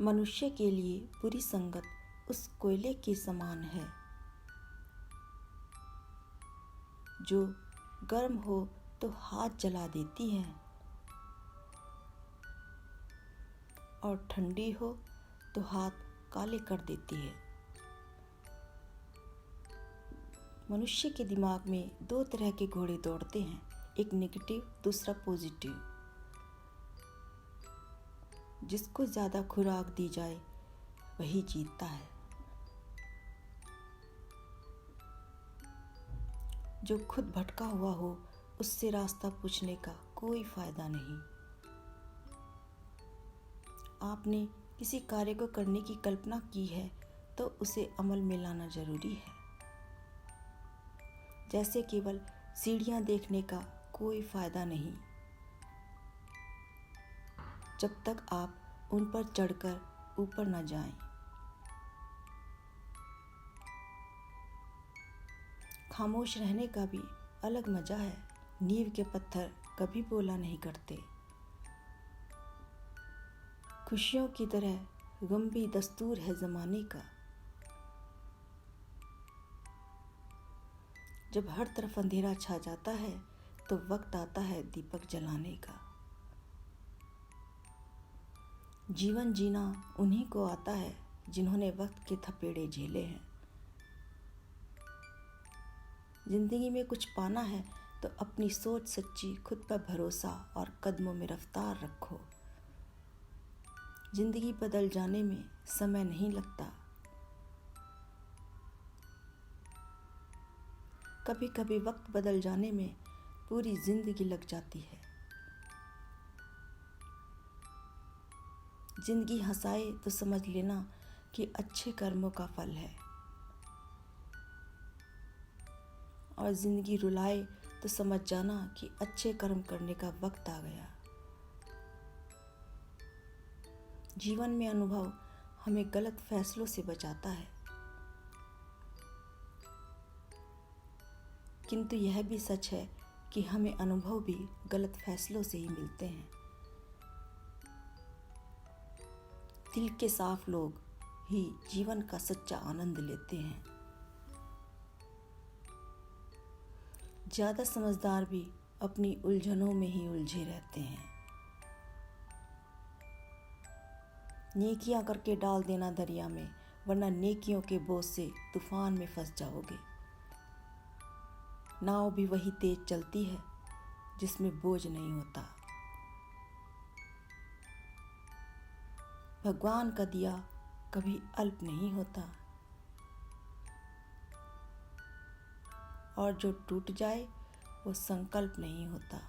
मनुष्य के लिए बुरी संगत उस कोयले के समान है जो गर्म हो तो हाथ जला देती है और ठंडी हो तो हाथ काले कर देती है। मनुष्य के दिमाग में दो तरह के घोड़े दौड़ते हैं, एक नेगेटिव, दूसरा पॉजिटिव। जिसको ज़्यादा खुराक दी जाए वही जीतता है। जो खुद भटका हुआ हो उससे रास्ता पूछने का कोई फायदा नहीं। आपने किसी कार्य को करने की कल्पना की है तो उसे अमल में लाना जरूरी है। जैसे केवल सीढ़ियां देखने का कोई फायदा नहीं जब तक आप उन पर चढ़कर ऊपर न जाएं। खामोश रहने का भी अलग मजा है। नींव के पत्थर कभी बोला नहीं करते। खुशियों की तरह गम भी दस्तूर है ज़माने का। जब हर तरफ अंधेरा छा जाता है तो वक्त आता है दीपक जलाने का। जीवन जीना उन्हीं को आता है जिन्होंने वक्त के थपेड़े झेले हैं। जिंदगी में कुछ पाना है तो अपनी सोच सच्ची, खुद पर भरोसा और कदमों में रफ्तार रखो। जिंदगी बदल जाने में समय नहीं लगता। कभी कभी वक्त बदल जाने में पूरी जिंदगी लग जाती है। जिंदगी हंसाए तो समझ लेना कि अच्छे कर्मों का फल है, और जिंदगी रुलाए तो समझ जाना कि अच्छे कर्म करने का वक्त आ गया। जीवन में अनुभव हमें गलत फैसलों से बचाता है, किंतु यह भी सच है कि हमें अनुभव भी गलत फैसलों से ही मिलते हैं। दिल के साफ लोग ही जीवन का सच्चा आनंद लेते हैं। ज़्यादा समझदार भी अपनी उलझनों में ही उलझे रहते हैं। नेकियां करके डाल देना दरिया में, वरना नेकियों के बोझ से तूफान में फंस जाओगे। नाव भी वही तेज चलती है जिसमें बोझ नहीं होता। भगवान का दिया कभी अल्प नहीं होता, और जो टूट जाए वो संकल्प नहीं होता।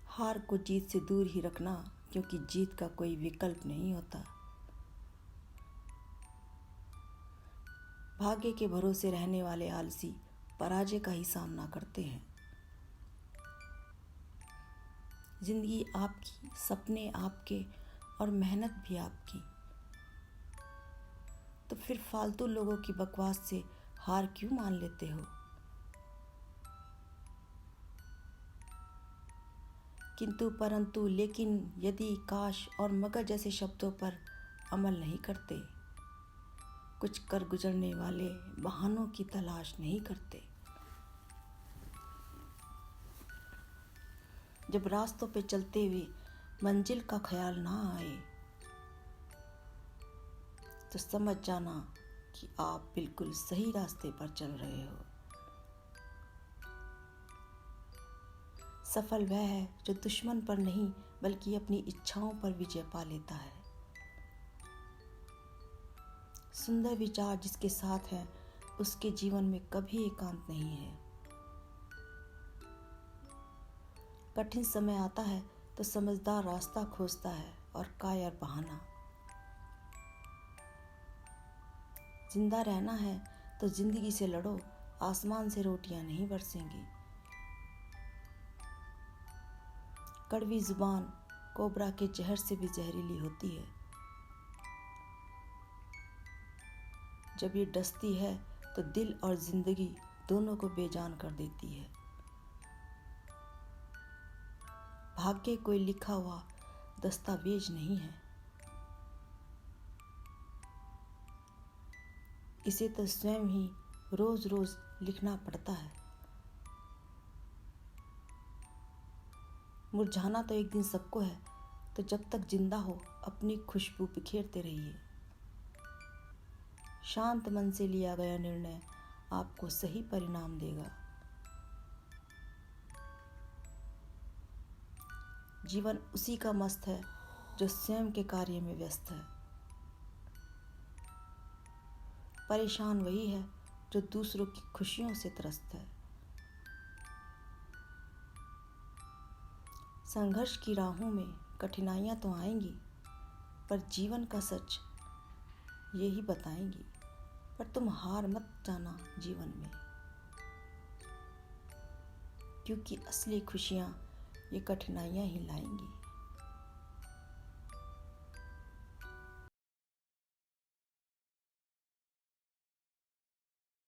हार को जीत से दूर ही रखना, क्योंकि जीत का कोई विकल्प नहीं होता। भाग्य के भरोसे रहने वाले आलसी पराजय का ही सामना करते हैं। जिंदगी आपकी, सपने आपके और मेहनत भी आपकी। तो फिर फालतू लोगों की बकवास से हार क्यों मान लेते हो? किंतु, परंतु, लेकिन, यदि, काश और मगर जैसे शब्दों पर अमल नहीं करते। कुछ कर गुजरने वाले बहानों की तलाश नहीं करते। जब रास्तों पे चलते हुए मंजिल का ख्याल ना आए तो समझ जाना कि आप बिल्कुल सही रास्ते पर चल रहे हो। सफल वह है जो दुश्मन पर नहीं बल्कि अपनी इच्छाओं पर विजय पा लेता है। सुंदर विचार जिसके साथ है उसके जीवन में कभी एकांत नहीं है। कठिन समय आता है तो समझदार रास्ता खोजता है और कायर बहाना। जिंदा रहना है तो जिंदगी से लड़ो, आसमान से रोटियां नहीं बरसेंगी। कड़वी जुबान कोबरा के जहर से भी जहरीली होती है। जब ये डसती है तो दिल और जिंदगी दोनों को बेजान कर देती है। भाग्य कोई लिखा हुआ दस्तावेज नहीं है। इसे तो स्वयं ही रोज रोज लिखना पड़ता है। मुरझाना तो एक दिन सबको है, तो जब तक जिंदा हो अपनी खुशबू बिखेरते रहिए। शांत मन से लिया गया निर्णय आपको सही परिणाम देगा। जीवन उसी का मस्त है जो स्वयं के कार्य में व्यस्त है। परेशान वही है जो दूसरों की खुशियों से त्रस्त है। संघर्ष की राहों में कठिनाइयां तो आएंगी, पर जीवन का सच यही बताएंगी। पर तुम हार मत जाना जीवन में, क्योंकि असली खुशियां ये कठिनाइयां ही लाएंगी।